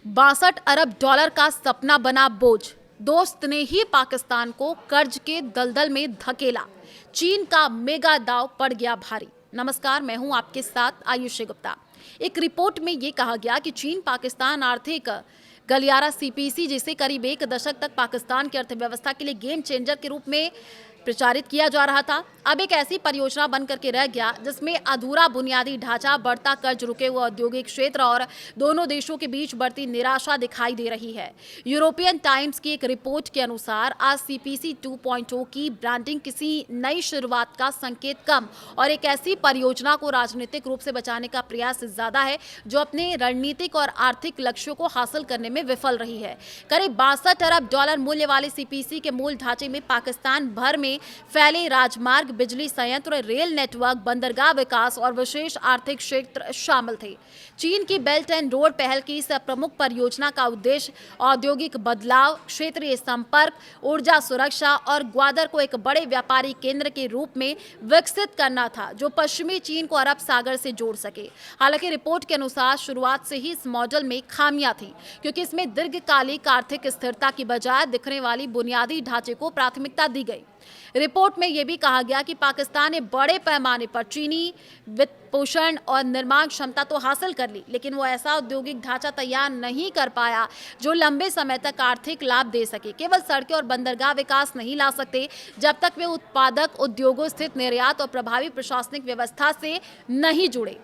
$62 अरब का सपना बना बोझ। दोस्त ने ही पाकिस्तान को कर्ज के दलदल में धकेला। चीन का मेगा दांव पड़ गया भारी। नमस्कार, मैं हूं आपके साथ आयुषी गुप्ता। एक रिपोर्ट में यह कहा गया कि चीन पाकिस्तान आर्थिक गलियारा सीपीसी, जिसे करीब एक दशक तक पाकिस्तान की अर्थव्यवस्था के लिए गेम चेंजर के रूप में प्रचारित किया जा रहा था, अब एक ऐसी परियोजना बन करके रह गया जिसमें अधूरा बुनियादी ढांचा, बढ़ता कर्ज, रुके हुए औद्योगिक क्षेत्र और दोनों देशों के बीच बढ़ती निराशा दिखाई दे रही है। यूरोपियन टाइम्स की एक रिपोर्ट के अनुसार आज सीपीसी 2.0 की ब्रांडिंग किसी नई शुरुआत का संकेत कम और एक ऐसी परियोजना को राजनीतिक रूप से बचाने का प्रयास ज्यादा है जो अपने रणनीतिक और आर्थिक लक्ष्यों को हासिल करने में विफल रही है। करीब $62 अरब मूल्य वाले सीपीसी के मूल ढांचे में पाकिस्तान भर में फैले राजमार्ग, बिजली संयंत्र, रेल नेटवर्क, बंदरगाह विकास और विशेष आर्थिक क्षेत्र शामिल थे। चीन की बेल्ट एंड रोड पहल की इस प्रमुख परियोजना का उद्देश्य औद्योगिक बदलाव, क्षेत्रीय संपर्क, ऊर्जा सुरक्षा और ग्वादर को एक बड़े व्यापारी केंद्र के रूप में विकसित करना था जो पश्चिमी चीन को अरब सागर से जोड़ सके। हालांकि रिपोर्ट के अनुसार शुरुआत से ही इस मॉडल में खामियां थी, क्योंकि इसमें दीर्घकालिक आर्थिक स्थिरता की बजाय दिखने वाली बुनियादी ढांचे को प्राथमिकता दी गई। रिपोर्ट में यह भी कहा गया कि पाकिस्तान ने बड़े पैमाने पर चीनी वित्त पोषण और निर्माण क्षमता तो हासिल कर ली, लेकिन वो ऐसा औद्योगिक ढांचा तैयार नहीं कर पाया जो लंबे समय तक आर्थिक लाभ दे सके। केवल सड़कें और बंदरगाह विकास नहीं ला सकते जब तक वे उत्पादक उद्योगों, स्थित निर्यात और प्रभावी प्रशासनिक व्यवस्था से नहीं जुड़े।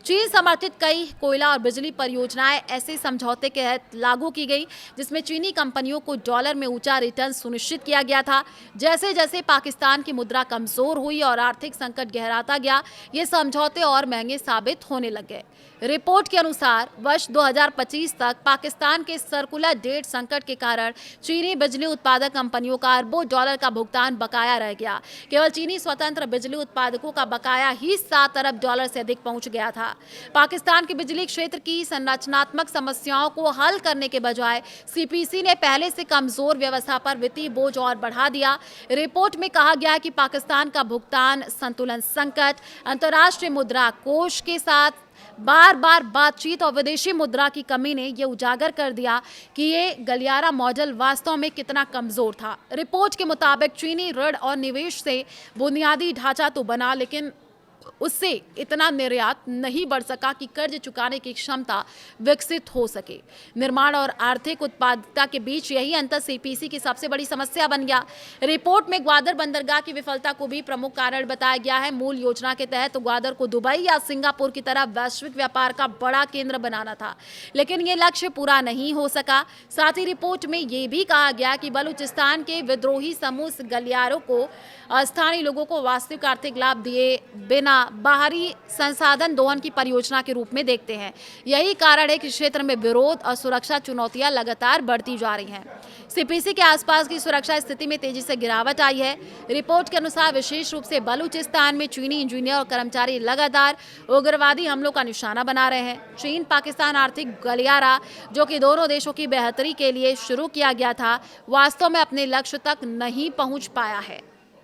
चीन समर्थित कई कोयला और बिजली परियोजनाएं ऐसे समझौते के तहत लागू की गई जिसमें चीनी कंपनियों को डॉलर में ऊंचा रिटर्न सुनिश्चित किया गया था। जैसे जैसे पाकिस्तान की मुद्रा कमजोर हुई और आर्थिक संकट गहराता गया, ये समझौते और महंगे साबित होने लगे। रिपोर्ट के अनुसार वर्ष 2025 तक पाकिस्तान के सर्कुलर डेट संकट के कारण चीनी बिजली उत्पादक कंपनियों का अरबों डॉलर का भुगतान बकाया रह गया। केवल चीनी स्वतंत्र बिजली उत्पादकों का बकाया ही $7 अरब से अधिक पहुंच गया था। पाकिस्तान के बिजली क्षेत्र की संरचनात्मक समस्याओं को हल करने के बजाय सीपीसी ने पहले से कमजोर व्यवस्था पर वित्तीय बोझ और बढ़ा दिया। रिपोर्ट में कहा गया कि पाकिस्तान का भुगतान संतुलन संकट, अंतर्राष्ट्रीय मुद्रा कोष के साथ बार बार बातचीत और विदेशी मुद्रा की कमी ने यह उजागर कर दिया कि ये गलियारा मॉडल वास्तव में कितना कमजोर था। रिपोर्ट के मुताबिक चीनी ऋण और निवेश से बुनियादी ढांचा तो बना, लेकिन उससे इतना निर्यात नहीं बढ़ सका कि कर्ज चुकाने की क्षमता विकसित हो सके। निर्माण और आर्थिक उत्पादकता के बीच यही अंतर सीपीसी की सबसे बड़ी समस्या बन गया। रिपोर्ट में ग्वादर बंदरगाह की विफलता को भी प्रमुख कारण बताया गया है। मूल योजना के तहत ग्वादर को दुबई या सिंगापुर की तरह वैश्विक व्यापार का बड़ा केंद्र बनाना था, लेकिन ये लक्ष्य पूरा नहीं हो सका। साथ ही रिपोर्ट में यह भी कहा गया कि बलूचिस्तान के विद्रोही समूह गलियारों को स्थानीय लोगों को वास्तविक आर्थिक लाभ दिए बिना बाहरी संसाधन दोहन की परियोजना के रूप में देखते हैं। यही कारण है कि क्षेत्र में विरोध और सुरक्षा चुनौतियां लगातार बढ़ती जा रही हैं। सीपीसी के आसपास की सुरक्षा स्थिति में तेजी से गिरावट आई है। रिपोर्ट के अनुसार विशेष रूप से बलूचिस्तान में चीनी इंजीनियर और कर्मचारी लगातार उग्रवादी हमलों का निशाना बना रहे हैं। चीन पाकिस्तान आर्थिक गलियारा, जो कि दोनों देशों की बेहतरी के लिए शुरू किया गया था, वास्तव में अपने लक्ष्य तक नहीं पहुंच पाया है।